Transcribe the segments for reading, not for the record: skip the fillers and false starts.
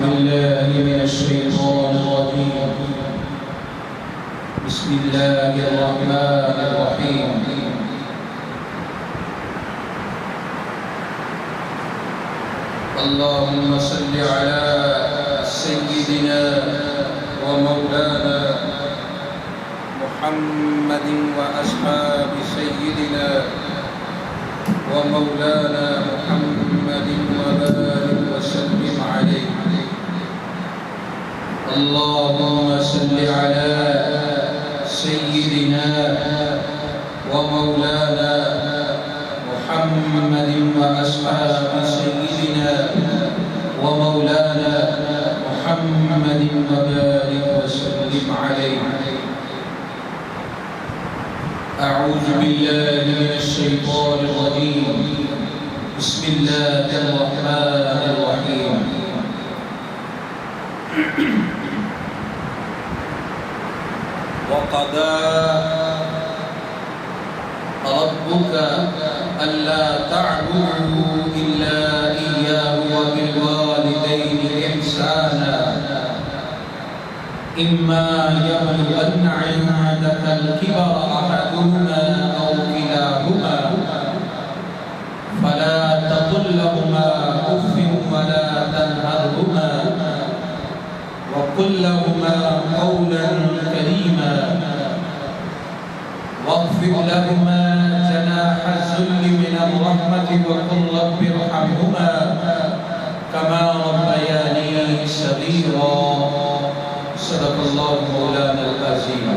بالله من الشيطان الرجيم. بسم الله الرحمن الرحيم. اللهم صل على سيدنا ومولانا محمد وأصحاب سيدنا ومولانا محمد وبارك وسلم عليه. اللهم صل على سيدنا ومولانا محمد وأصحاب سيدنا ومولانا محمد وبارك وسلم عليه. أعوذ بالله من الشيطان الرجيم. بسم الله الرحمن الرحيم. وقضى ربك ألا تعبدوا إلا إياه وبالوالدين إحسانا إما يبلغن عندك الكبر أحدهما أو كلاهما فلا تقل لهما أف ولا تنهرهما وقل لهما قولا كريما واخفض لهما جناح الذل من الرحمة وقل رب ارحمهما كما ربياني صغيرا. صدق الله مولانا العظيم.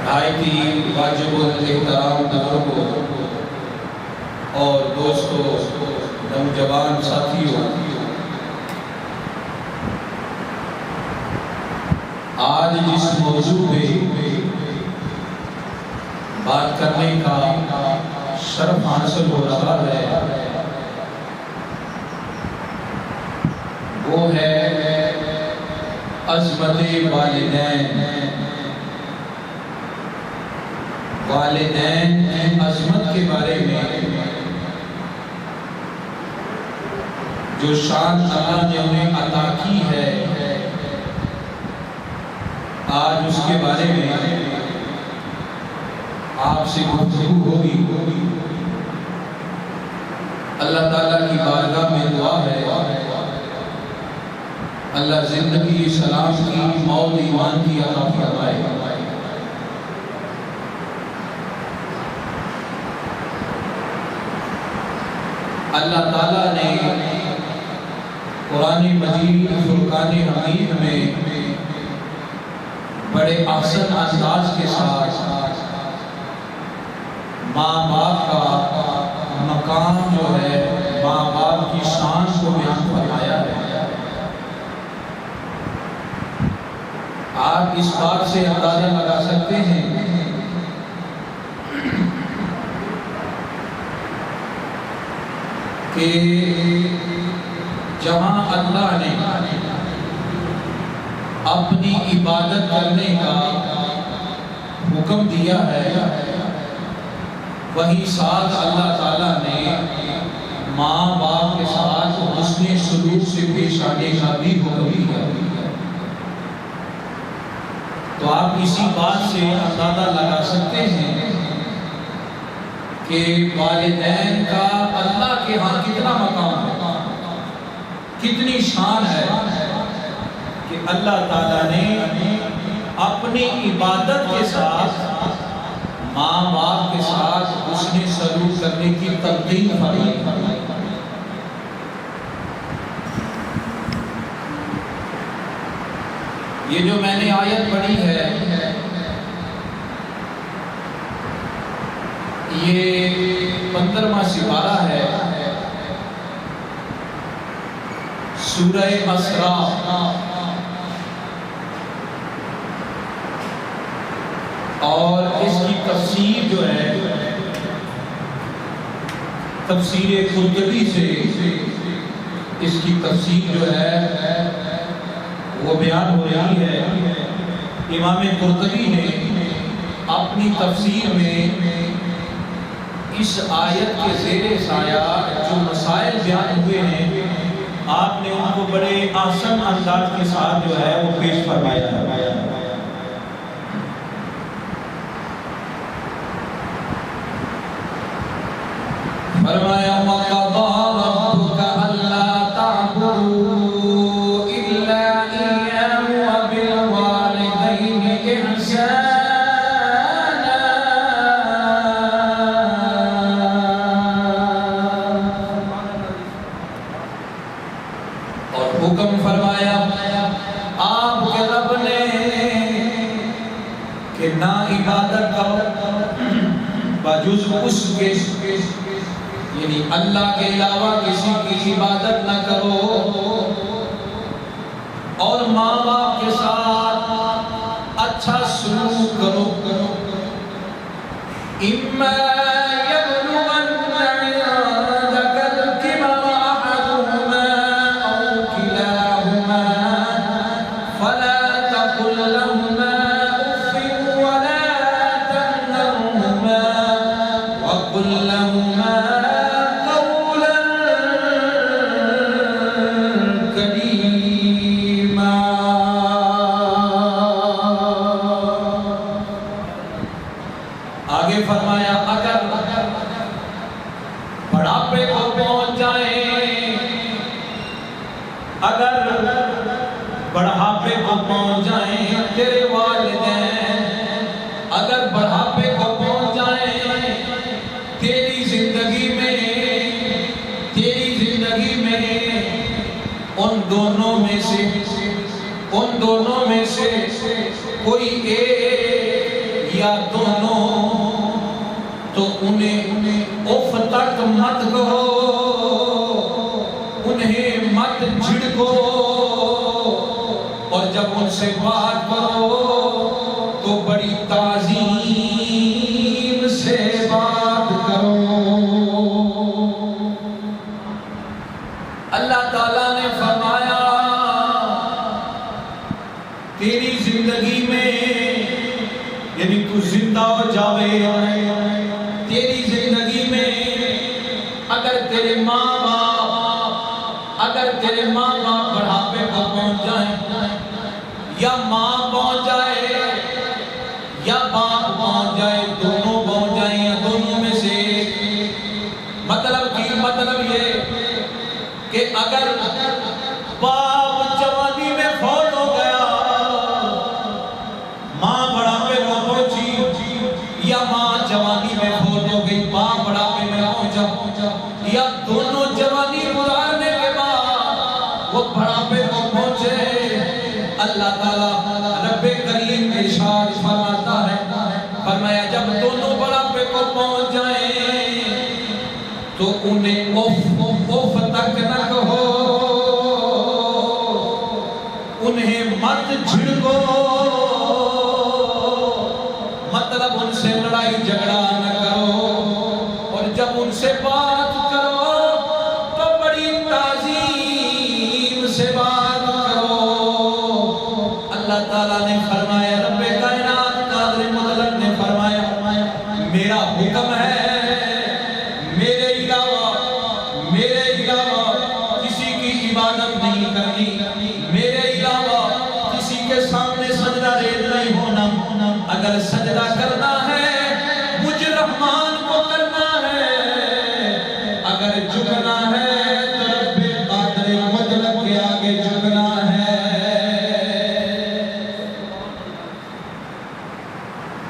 نہایت واجب الاحترام بزرگوں اور دوستوں، نوجوان ساتھیوں، آج جس موضوع پہ بات کرنے کا شرف حاصل ہو رہا ہے وہ ہے عظمت والدین. والدین کی عظمت کے بارے میں جو شان اللہ نے انہیں عطا کی ہے، آج اس کے بارے میں آپ سے گفتگو ہوگی. اللہ تعالیٰ کی بارگاہ میں دعا ہے اللہ زندگی سلام کی، موت ایمان کی عطا فرمائے. اللہ تعالیٰ نے قرآن مجید فرقان حمید میں بڑے احسن انداز کے ساتھ ماں باپ کا مقام جو ہے، ماں باپ کی شان کو بیان فرمایا ہے. آپ اس بات سے اندازہ لگا سکتے ہیں کہ جہاں اللہ نے اپنی عبادت کرنے کا حکم دیا ہے، وہی ساتھ اللہ تعالیٰ نے ماں باپ کے ساتھ حسن سلوک سے پیش آنے کا بھی حکم دیا. تو آپ اسی بات سے اندازہ لگا سکتے ہیں کہ والدین کا اللہ کے ہاں کتنا مقام ہے، کتنی شان ہے کہ اللہ تعالیٰ نے اپنی عبادت کے ساتھ ماں باپ کے ساتھ حسن سلوک کرنے کی تلقین فرمائی. یہ جو میں نے آیت پڑھی ہے یہ 15واں سپارہ ہے سورہ اسراء، اور اس کی تفسیر جو ہے تفسیر قرطبی سے اس کی تفسیر جو ہے وہ بیان ہو رہی ہے. امام قرطبی نے اپنی تفسیر میں اس آیت کے زیر سایہ جو مسائل بیان ہوئے ہیں آپ نے ان کو بڑے آسان انداز کے ساتھ جو ہے وہ پیش فرمایا ہے۔ فرمایا وَقَضَىٰ رَبُّكَ أَلَّا تَعْبُدُوا إِلَّا إِيَّاهُ وَبِالْوَالِدَيْنِ إِحْسَانًا۔ اور حکم فرمایا آپ کے رب نے کہ نہ عبادت کرو بجز اس کے، یعنی اللہ کے علاوہ کسی کی عبادت نہ کرو، اور ماں باپ کے ساتھ اچھا سلوک کرو۔ اِمَّا يَبْلُغَنَّ عِندَكَ الْكِبَرَ أَحَدُهُمَا أَوْ كِلَاهُمَا فَلَا تَقُل لَّهُمَا أُفٍّ وَلَا تَنْهَرْهُمَا وَقُل لَّهُمَا آگے فرمایا اگر بڑھاپے کو پہنچ جائیں، اگر بڑھاپے کو پہنچ جائیں تیرے والدین، اگر بڑھاپے کو پہنچ جائیں تیری زندگی میں ان دونوں میں سے کوئی ایک یا دونوں، تو انہیں اف تک مت کہو، انہیں مت جھڑکو، اور جب ان سے بات کرو تو بڑی تعظیم سے بات کرو۔ اللہ تعالیٰ نے فرمایا تیری زندگی میں، یعنی تو زندہ ہو جاوے، تیری زندگی میں اگر تیرے ماں باپ بڑھاپے کو پہنچ جائیں، یا ماں پہنچ جائے یا باپ پہنچ جائے، دونوں پہنچ جائیں یا دونوں میں سے مطلب یہ کہ اگر باپ جوانی میں فوت ہو گیا، ماں بڑھاپے کو پہنچی، یا ماں جوانی میں فوت ہو گئی باپ بڑھاپے میں پہنچا، یا دونوں جوانی گزارنے کے بعد وہ بڑھاپے کو پہنچے، اللہ تعالیٰ رب کریم ارشاد فرماتا ہے، فرمایا جب دونوں بڑھاپے کو پہنچ جائیں تو انہیں اف تک نہ کہو، انہیں مت جھڑکو، مطلب ان سے لڑائی جھگڑا نہ کرو، اور جب ان سے بات کرو تو بڑی تعظیم سے بات کرو۔ اللہ تعالیٰ نے فرمایا، رب کائنات قادر مطلق نے فرمایا میرا حکم ہے میرے علاوہ کسی کی عبادت نہیں کرنی، میرے علاوہ کسی کے سامنے سجدہ ریز نہیں ہونا، اگر سجدہ کرنا ہے مجھ رحمان کو کرنا ہے، اگر جھکنا ہے تو رب قادر مطلق کے آگے جھکنا ہے۔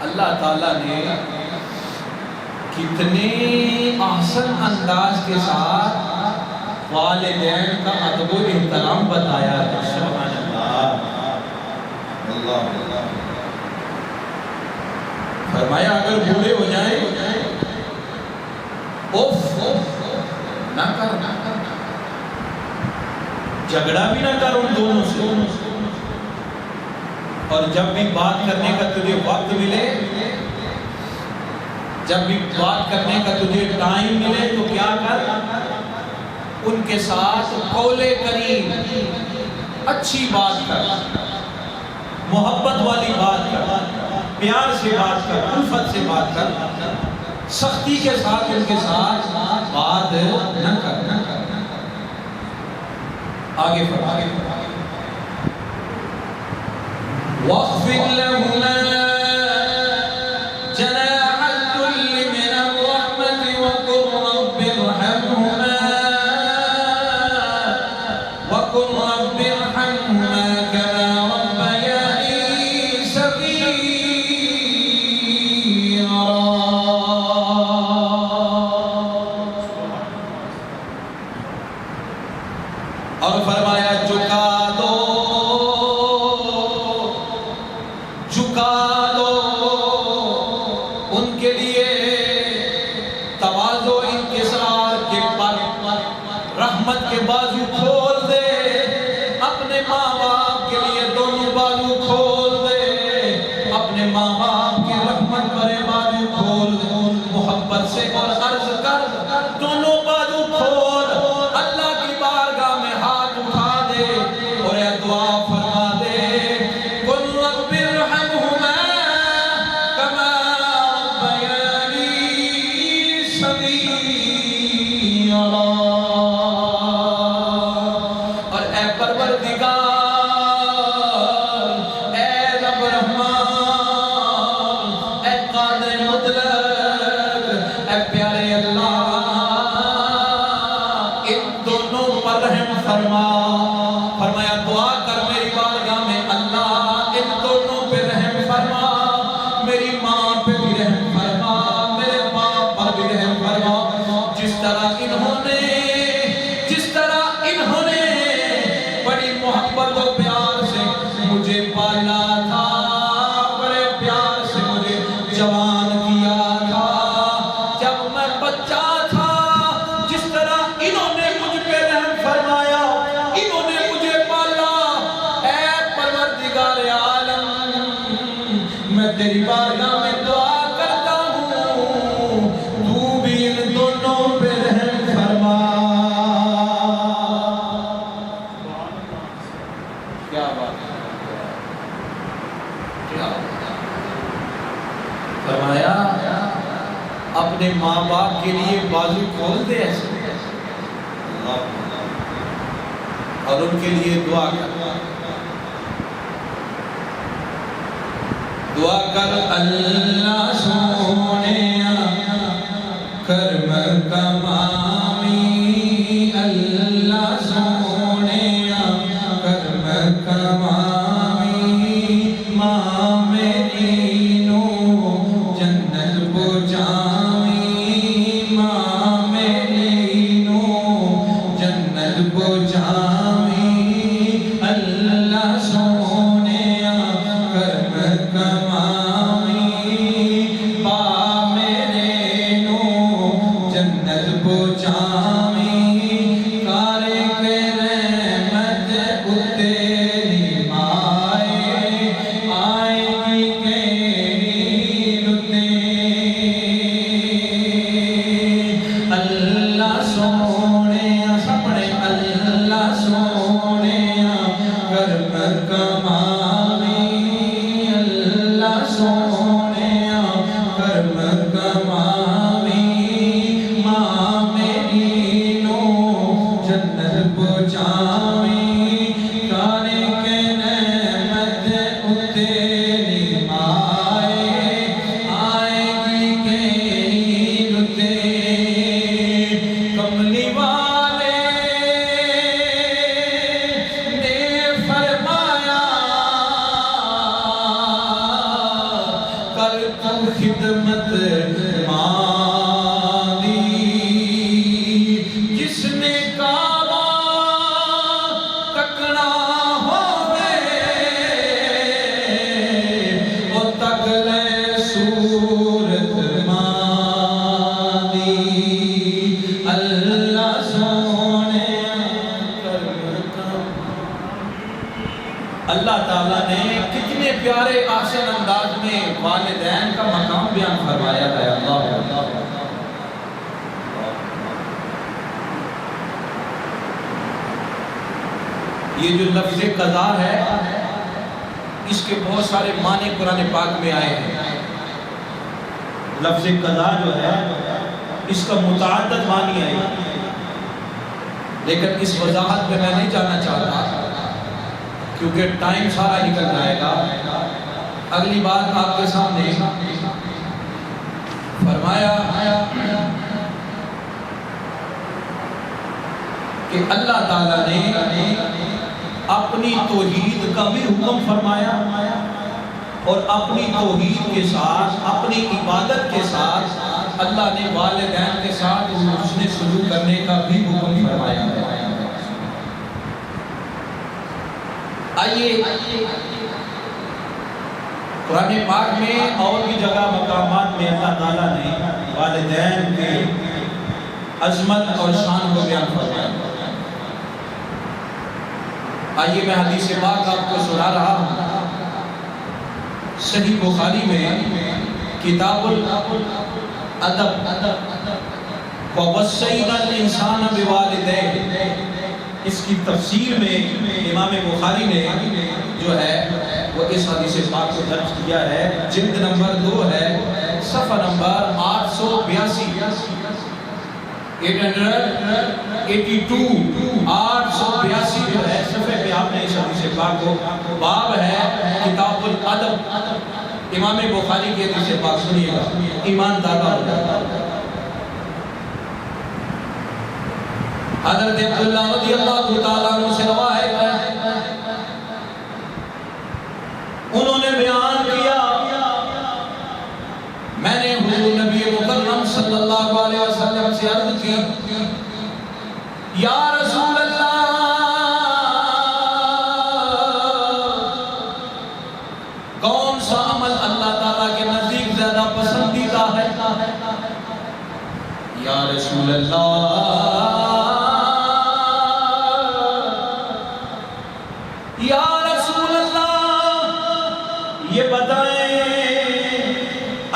اللہ تعالیٰ نے کتنے احسن انداز کے ساتھ والدین کا ادب و احترام بتایا ہے۔ سبحان اللہ۔ فرمایا اگر بوڑھے ہو جائیں اف نہ کر، جھگڑا بھی نہ کر ان دونوں سے، اور جب بھی بات کرنے کا تجھے وقت ملے، جب بھی بات کرنے کا تجھے ٹائم ملے تو کیا کر، ان کے ساتھ قول کریم اچھی بات کر، محبت والی بات کر، پیار سے بات کر، الفت سے بات کر، سختی کے ساتھ ان کے ساتھ بات نہ کر۔ آگے فرما وَاخْفِضْ لَهُمَا جَنَاحَ الذُّلِّ مِنَ الرَّحْمَةِ وَقُلْ رَبِّ ارْحَمْهُمَا كَمَا رَبَّيَانِي صَغِيرًا۔ اور فرمایا جھکا دو ان کے لیے تواضع انکسار کے پر، رحمت کے بازو کھول دے، اپنے ماں باپ کے لیے دونوں بازو کھول دے، اپنے ماں باپ کی رحمت بھرے بازو کھول دے، محبت سے اور عرض کر دونوں بازو کھول، اللہ کی بارگاہ میں ہاتھ اٹھا دے اور یہ دعا فرما دے قُلْ رَبِّ ارْحَمْهُمَا كَمَا رَبَّيَانِي صَغِيرًا۔ اور اے پروردگار، اے رب رحمان، اے قادر مطلق، اے پیارے اللہ، ان دونوں پر رحم فرما۔ فرمایا دعا کر میری بارگاہ میں اللہ ان دونوں پہ رحم فرما، میری ماں پہ بھی رحم فرما، میرے باپ پر بھی رحم فرما۔ جس طرح انہوں نے بڑی محبت و پیار سے مجھے پالا تھا، بڑے پیار سے مجھے جوان کیا تھا جب میں بچہ تھا، جس طرح انہوں نے مجھ پہ رحم فرمایا، انہوں نے مجھے پالا، اے پروردگار عالم، میں تیری بارگاہ میں دعا کرتا ہوں تو بھی ان دونوں پہ رحم فرما۔ کیا بات ہے، کیا فرمایا اپنے ماں باپ کے لیے بازو کھول دے ایسے، اور ان کے لیے دعا کر، دعا کر اللہ سونیا کرم کمامی، اللہ سونیا کرم کمامی، ماں میری نو جنت پہنچامی، ماں میری نو جنت پہنچامی، اللہ سونیا کرم کمامی، ماں میرے نو جنت پہنچامی، کارے کے رحمت اتری مائے، آئے گی کیری رتے، اللہ سونیا سپنے، اللہ سونیا کرم کمامی، اللہ سونیا کرم کمامی، ماں میری نو جنت پہنچامی، کانے کے نعمت اتری مائے، آئے گی کیری رتے، کملی والے نے فرمایا کر تو خدمت ماں دی، جس نے کعبہ تکنا ہوئے وہ تک لے صورت ماں دی، اللہ سونے اللہ تعالیٰ نے کتنے پیارے آسن انداز میں والدین کا مقام بیان فرمایا ہے۔ اللہ یہ جو لفظ قضا ہے، اس کے بہت سارے معنی قرآن پاک میں آئے ہیں۔ لفظ قضا جو ہے اس کا متعدد معنی ہے، لیکن اس وضاحت میں نہیں جانا چاہتا کیونکہ ٹائم سارا نکل جائے گا۔ اگلی بات آپ کے سامنے فرمایا کہ اللہ تعالیٰ نے اپنی توحید کا بھی حکم فرمایا اور اپنی توحید کے ساتھ، اپنی عبادت کے ساتھ اللہ نے والدین کے ساتھ حسن سلوک کرنے کا بھی حکم فرمایا ہے۔ آئیے قرآن پاک میں اور بھی جگہ مقامات میں اللہ تعالیٰ نے والدین کے عظمت اور شان کو بیان فرمایا۔ آئیے میں حدیث پاک آپ کو سنا رہا ہوں۔ صحیح بخاری میں کتاب الادب ووصینا الانسان بوالدیہ، اس کی تفسیر میں امام بخاری نے جو ہے وہ اس حدیث پاک کو درج کیا ہے۔ جلد نمبر 2 ہے، صفحہ نمبر 882 882 جو ہے صفحے پہ آپ نے اس حدیث پاک کو، باب ہے کتاب الادب، امام بخاری کی حدیث پاک سنیے گا، ایمان دادا ہو جاتا۔ حضرت عبداللہ رضی اللہ تعالیٰ عنہ سے روایت ہے، انہوں نے بیان کیا، میں نے حضور نبی مکرم صلی اللہ علیہ وسلم سے عرض کی، یا رسول اللہ کون سا عمل اللہ تعالیٰ کے نزدیک زیادہ پسندیدہ ہے؟ یا رسول اللہ یا رسول اللہ یہ بتائیں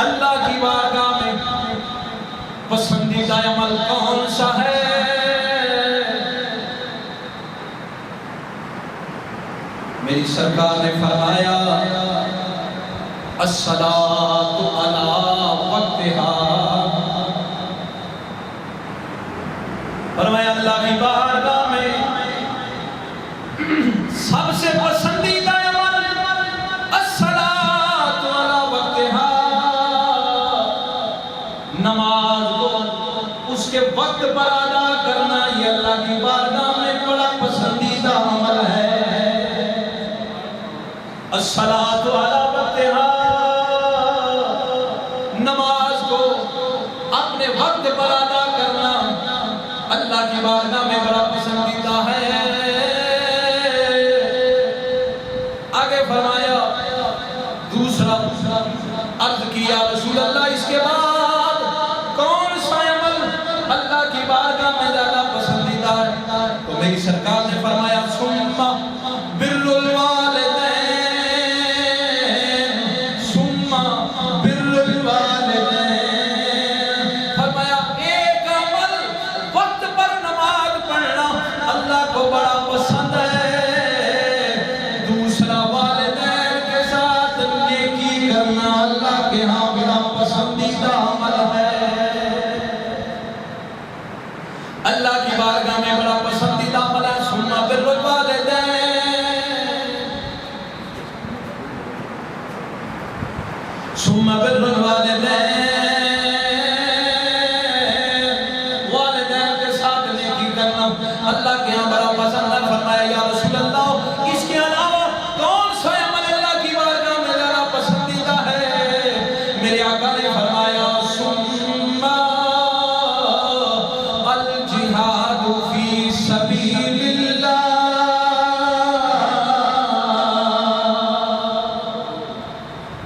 اللہ کی بارگاہ میں پسندیدہ عمل کون سا ہے؟ میری سرکار نے فرمایا الصلاۃ علی وقتہا، فرمایا اللہ کی بارگاہ میں سب سے پسندیدہ عمل الصلاۃ علی وقتہا، نماز کو اس کے وقت پر ادا کرنا، یہ اللہ کی بارگاہ میں بڑا پسندیدہ عمل ہے۔ الصلاۃ علی وقتہا، نماز کو اپنے وقت پر ادا کرنا اللہ کی بارگاہ میں بڑا پسندیدہ ہے۔ آگے فرمایا دوسرا، عرض کیا رسول اللہ اس کے بعد کون سا عمل اللہ کی بارگاہ میں زیادہ پسندیدہ ہے؟ تو میری سرکار نے فرمایا ثم بر الوالدین، ثم بر الوالدین، فرمایا ایک عمل وقت پر نماز پڑھنا اللہ کو بڑا پسند ہے، دوسرا والدین کے ساتھ نیکی کرنا اللہ کے ہاں بڑا پسندیدہ عمل ہے۔ اللہ کی بارگاہ میں بڑا پسندیدہ عمل ہے ثم بر الوالدین، ثم بر الوالدین، والدین کے ساتھ نیکی کرنا اللہ کے ہاں بڑا پسند ہے۔ فرمایا یا رسول اللہ اس کے علاوہ کون سا عمل اللہ کی بارگاہ میں زیادہ پسندیدہ ہے؟ میرے آقا نے فرمایا ثم الجہاد فی سبیل اللہ،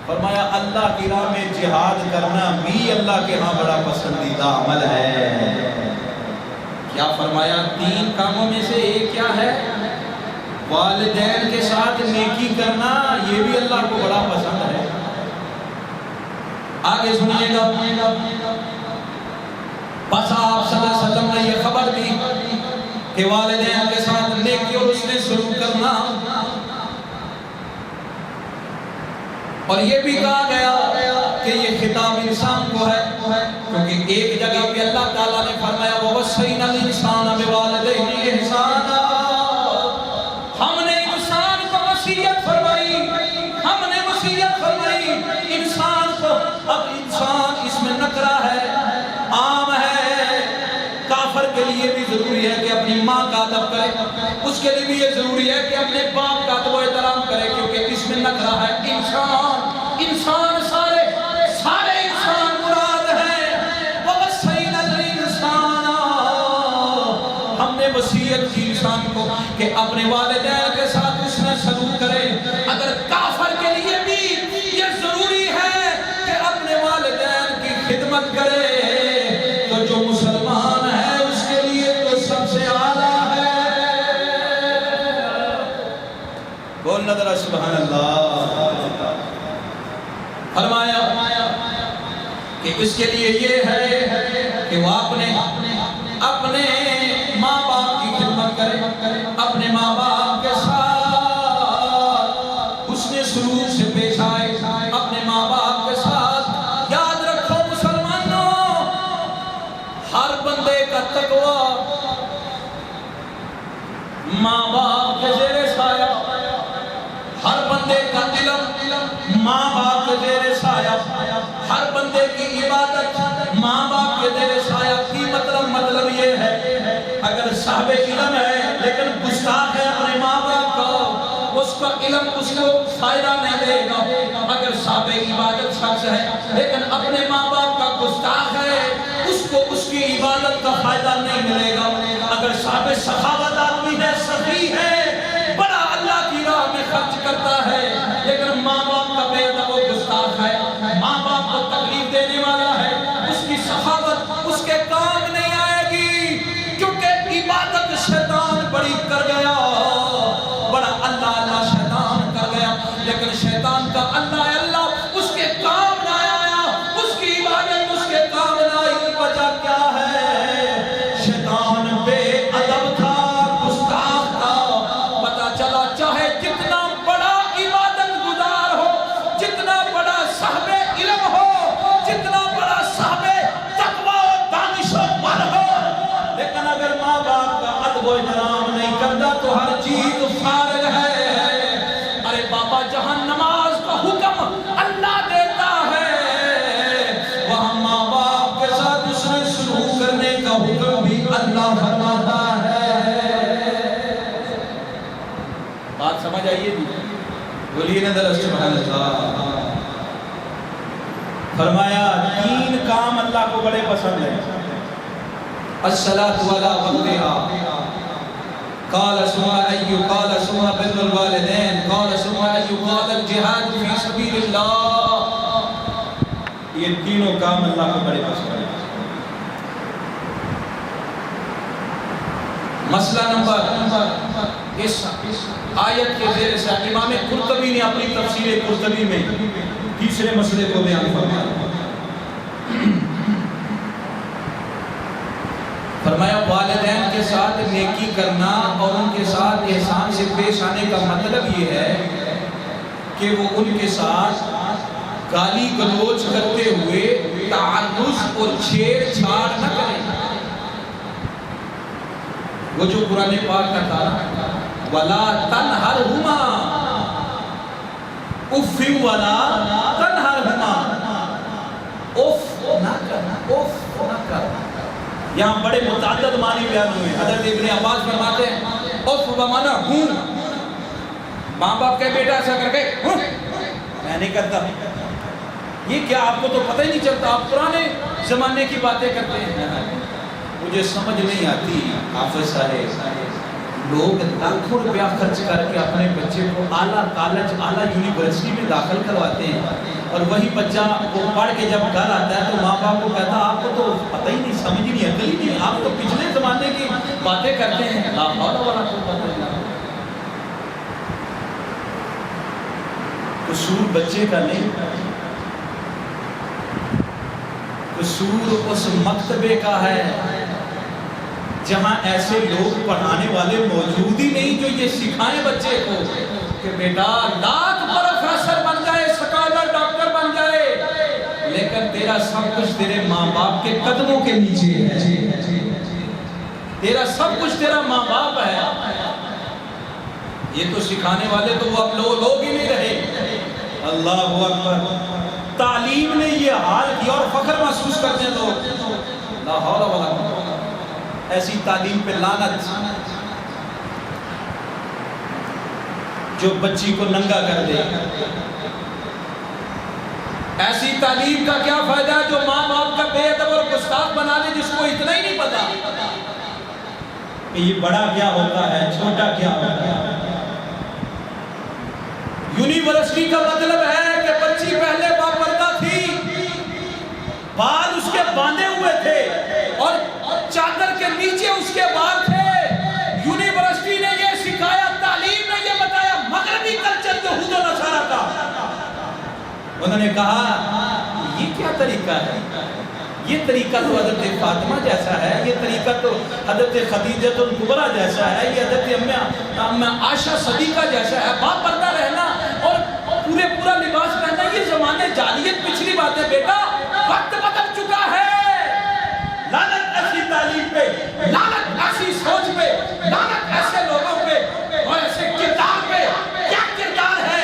فرمایا اللہ کی راہ میں جہاد کرنا بھی اللہ کے ہاں بڑا پسندیدہ عمل ہے۔ کیا فرمایا؟ 3 کاموں میں سے ایک کیا ہے؟ والدین کے ساتھ نیکی کرنا، یہ بھی اللہ کو بڑا پسند ہے۔ آگے سنیے گا، بس آپ صلی اللہ علیہ وسلم نے یہ خبر دی کہ والدین کے ساتھ نیکی اور حسن سلوک کرنا اور یہ بھی کہا گیا کہ یہ خطاب انسان کو ہے، کیونکہ ایک جگہ پہ اللہ تعالیٰ نے فرمایا وَوَصَّيْنَا الْإِنسَانَ بِوَالِدَيْهِ إِحْسَانًا، ہم نے انسان کو وصیت فرمائی، ہم نے وصیت فرمائی انسان کو۔ اب انسان اس میں نکرہ ہے، عام ہے، کافر کے لیے بھی ضروری ہے کہ اپنی ماں کا ادب کرے، اس کے لیے بھی یہ ضروری ہے کہ اپنے باپ کا ادب و احترام کرے، کیونکہ اس میں نکرہ ہے۔ انسان سارے انسان مراد ہیں۔ وَوَصَّيْنَا الْإِنسَانَ، ہم نے وصیت کی انسان کو کہ اپنے والدین کے ساتھ اس نے سلوک کرے۔ اگر کافر کے لیے بھی یہ ضروری ہے کہ اپنے والدین کی خدمت کرے، تو جو مسلمان ہے اس کے لیے تو سب سے اعلیٰ ہے۔ بولنا ذرا سبحان اللہ۔ فرمایا کہ اس کے لیے یہ ہے کہ وہ اپنے ماں باپ کی خدمت کرے، اپنے ماں باپ کے ساتھ حسن سلوک سے پیش آئے، اپنے ماں باپ کے ساتھ۔ یاد رکھو مسلمانوں، ہر بندے کا تقوی ماں باپ کے زیر سایہ، ہر بندے کا علم ماں باپ کے زیر سایہ، ہر بندے کی عبادت ماں باپ کے زیر سایہ کی۔ مطلب یہ ہے اگر صاحب علم ہے لیکن گستاخ ہے اپنے ماں باپ کا، اس کا علم اس کو فائدہ نہیں دے گا۔ اگر صاحب عبادت شخص ہے لیکن اپنے ماں باپ کا گستاخ ہے، اس کو اس کی عبادت کا فائدہ نہیں ملے گا۔ اگر صاحب سخاوت آدمی ہے، سخی ہے، بڑا اللہ کی راہ میں خرچ کرتا ہے، لیکن ماں باپ کا بے ادب و گستاخ ہے، ماں باپ کو تکلیف دینے والا ہے، اس کی سخاوت اس کے کام نہیں آئے گی، کیونکہ عبادت شیطان بڑی کر گیا، بڑا اللہ شیطان کر گیا، لیکن شیطان کا اللہ اس کے کام نہ آیا، اس کی عبادت اس کے کام نہ آئی۔ وجہ کیا ہے؟ شیطان بے ادب تھا، گستاخ تھا۔ پتہ چلا چاہے جتنا بڑا عبادت گزار ہو، جتنا بڑا صاحب علم ہو، جتنا بڑا صاحب تقوی و دانش و ور ہو، لیکن اگر ماں باپ کا ادب و احترام نہیں کرتا تو ہر چیز فارغ ہے۔ ارے بابا، جہاں نماز کا حکم اللہ دیتا ہے، وہاں ماں باپ کے ساتھ اس نے سلوک کرنے کا حکم بھی اللہ فرماتا ہے۔ بات سمجھ آئیے بھی؟ بولیے نا ذرا سبحان اللہ۔ فرمایا تین کام اللہ کو بڑے پسند ہیں۔ الصلاۃ علی وقتها، قال ثم أي، قال ثم بر الوالدین، قال ثم أي، قال الجہاد فی سبیل اللہ۔ یہ تینوں کام اللہ کو بڑے پسند ہیں۔ مسئلہ نمبر اس آیت کے زیر سے امام قرطبی نے اپنی تفسیر قرطبی میں تیسرے مسئلے کو بیان فرمایا والدین کے ساتھ نیکی کرنا اور ان کے ساتھ احسان سے پیش آنے کا مطلب یہ ہے کہ وہ ان کے ساتھ گالی گلوچ کرتے ہوئے تعنت اور چھیڑ چھاڑ نہ کریں۔ وہ جو قرآن پاک کا تھا وَلَا تَنْهَرْهُمَا اُفٍّ وَلَا تَنْهَرْهُمَا، اف نہ کرنا، اف نہ کرنا۔ یہاں بڑے متعدد معنی بیان ہوئے۔ حضرت ابن عباس فرماتے ہیں اف بمعنی ہوں، ماں باپ کے بیٹا ایسا کر کے میں نہیں کرتا۔ یہ کیا آپ کو تو پتہ ہی نہیں چلتا، آپ پرانے زمانے کی باتیں کرتے ہیں۔ مجھے سمجھ نہیں آتی حافظ صاحب، لوگ لاکھوں روپیہ خرچ کر کے اپنے بچے کو اعلیٰ کالج، اعلیٰ یونیورسٹی میں داخل کرواتے ہیں، اور وہی بچہ وہ پڑھ کے جب گھر آتا ہے تو ماں باپ کو کہتا آپ کو تو پتہ ہی نہیں، سمجھ ہی نہیں، عقل ہی نہیں، آپ تو پچھلے زمانے کی باتیں کرتے ہیں۔ لا حول ولا قوت الا باللہ۔ قصور بچے کا نہیں، قصور اس مکتبے کا ہے جہاں ایسے لوگ پڑھانے والے موجود ہی نہیں جو یہ سکھائیں بچے کو کہ بیٹا لاکھ پروفیسر بن جائے، سکالر تیرا سب کچھ تیرے ماں باپ کے قدموں کے نیچے ہے، تیرا سب کچھ تیرا ماں باپ ہے۔ یہ تو سکھانے والے تو وہ اب لوگ ہی نہیں رہے۔ اللہ اکبر، تعلیم نے یہ حال کیا اور فخر محسوس کرتے ہیں لوگ، لا حول ولا قوت۔ ایسی تعلیم پہ لعنت جو بچی کو ننگا کر دے۔ ایسی تعلیم کا کیا فائدہ ہے جو ماں باپ کا بے ادب اور گستاخ بنا دے، جس کو اتنا ہی نہیں پتا کہ یہ بڑا کیا ہوتا ہے، چھوٹا کیا ہوتا ہے۔ یونیورسٹی کا مطلب ہے کہ بچی پہلے باپردہ تھی، بال اس کے باندھے ہوئے تھے اور چادر کے نیچے اس کے بال تھے۔ یونیورسٹی نے یہ سکھایا، تعلیم نے یہ بتایا، مغربی کلچر یہود و نصارہ کا۔ انہوں نے کہا یہ کیا طریقہ ہے؟ یہ طریقہ تو حضرت فاطمہ جیسا ہے، یہ طریقہ تو حضرت خدیجہ الکبریٰ جیسا ہے، یہ حضرت امی عائشہ صدیقہ جیسا ہے۔ باپ پردہ رہنا اور پورا لباس پہننا یہ زمانے جاہلیت پچھلی بات ہے بیٹا، وقت بدل چکا ہے۔ لعنت ایسی تعلیم پہ، لعنت ایسی سوچ پہ، لعنت ایسے لوگوں پہ اور ایسے کردار پہ۔ کیا کردار ہے؟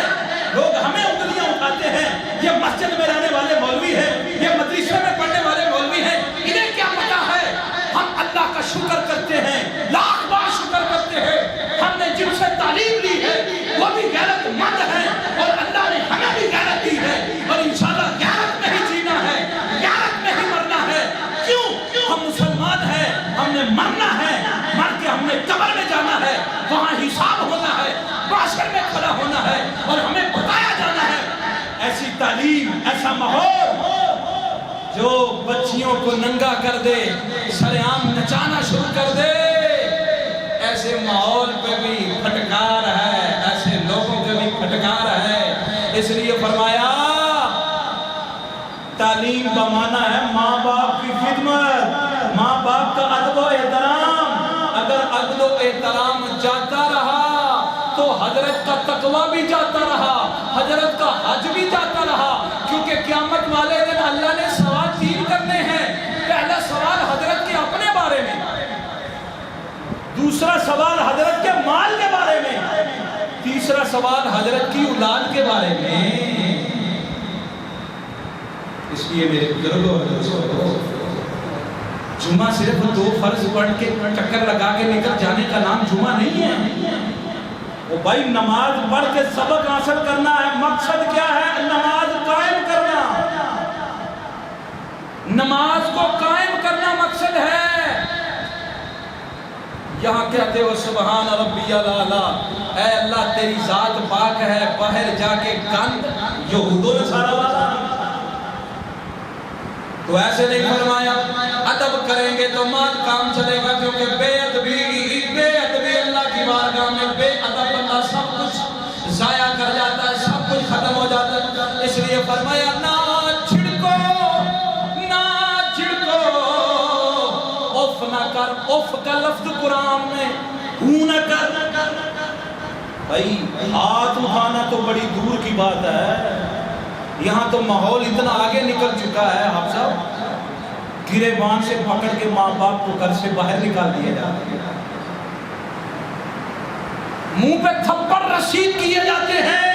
لوگ ہمیں انگلیاں اٹھاتے ہیں، یہ مسجد میں رہنے والے مولوی ہیں، یہ مدرسے میں پڑھنے والے مولوی ہیں، انہیں کیا پتا ہے؟ ہم اللہ کا شکر کرتے ہیں، لاکھ بار شکر کرتے ہیں۔ ہم نے جن سے تعلیم لی ہے وہ بھی غیرت مند ہیں اور اللہ نے ہمیں بھی غیرت دی ہے، اور انشاءاللہ غیرت میں ہی جینا ہے، غیرت میں ہی مرنا ہے۔ کیوں؟ ہم مسلمان ہیں، ہم نے مرنا ہے، مر کے ہم نے قبر میں جانا ہے، وہاں حساب ہونا ہے، محشر میں کھڑا ہونا ہے اور ہمیں بتایا جانا ہے۔ ایسی تعلیم، ایسا ماحول جو بچیوں کو ننگا کر دے، سرعام نچانا شروع کر دے، ایسے ماحول پہ بھی پھٹکار ہے، ایسے لوگوں پہ بھی پھٹکار ہے۔ اس لیے فرمایا تعلیم کا معنی ہے ماں باپ کی خدمت، ماں باپ کا ادب و احترام۔ اگر ادب و احترام جاتا رہا تو حضرت کا تقویٰ بھی جاتا رہا، حضرت کا حج بھی جاتا رہا، کیونکہ قیامت والے دن اللہ نے سوال تین کرنے ہیں۔ پہلا سوال حضرت کے اپنے بارے میں، دوسرا سوال حضرت کے مال کے بارے میں، تیسرا سوال حضرت کی اولاد کے بارے میں۔ اس لیے میرے بزرگوں اور دوستوں، جمعہ صرف 2 فرض پڑھ کے چکر لگا کے نکل جانے کا نام جمعہ نہیں ہے۔ وہ بھائی نماز پڑھ کے سبق حاصل کرنا ہے، مقصد کیا ہے؟ نماز قائم کرنا، نماز کو قائم کرنا مقصد ہے۔ یہاں کہتے ہو سبحان ربی الاعلی، اے اللہ تیری ذات پاک ہے، باہر جا کے گند یہود و نصارہ والا تو ایسے نہیں فرمایا۔ ادب کریں گے تو مال کام چلے گا، کیونکہ بے ادبی اللہ کی بارگاہ میں بے ادب بندہ سب کچھ ضائع کر جاتا ہے، سب کچھ ختم ہو جاتا ہے۔ اس لیے فرمایا نہ چھڑکو، نہ چھڑکو، اف نہ کر۔ اف کا لفظ قرآن میں ہوں نہ کر۔ بھائی ہاتھ اٹھانا تو بڑی دور کی بات ہے، یہاں تو ماحول اتنا آگے نکل چکا ہے، آپ سب گریبان سے پکڑ کے ماں باپ کو گھر سے باہر نکال دیا جاتا ہے، منہ پہ تھپڑ رسید کیے جاتے ہیں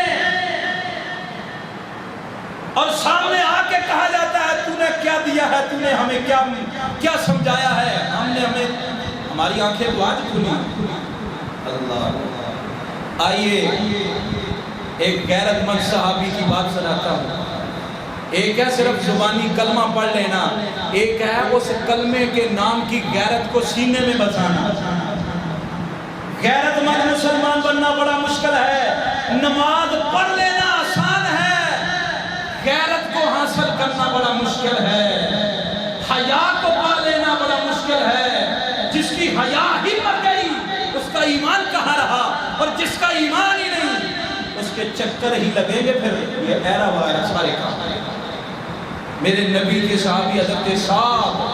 اور سامنے آ کے کہا جاتا ہے تو نے کیا دیا ہے، تو نے ہمیں کیا سمجھایا ہے۔ ہماری آنکھیں تو آج کھلی۔ اللہ، آئیے ایک غیرت مند صحابی کی بات سناتا ہوں۔ ایک ہے صرف زبانی کلمہ پڑھ لینا، ایک ہے اس کلمے کے نام کی غیرت کو سینے میں بسانا۔ غیرت مند مسلمان بننا بڑا مشکل ہے، نماز پڑھ لینا آسان ہے، غیرت کو حاصل کرنا بڑا مشکل ہے، حیا کو پا لینا بڑا مشکل ہے۔ جس کی حیا ہی مر گئی اس کا ایمان کہاں رہا، اور جس کا ایمان ہی نہیں اس کے چکر ہی لگیں گے پھر یہ ایرا وغیرہ سارے کام۔ میرے نبی کے صحابی حضرت صاحب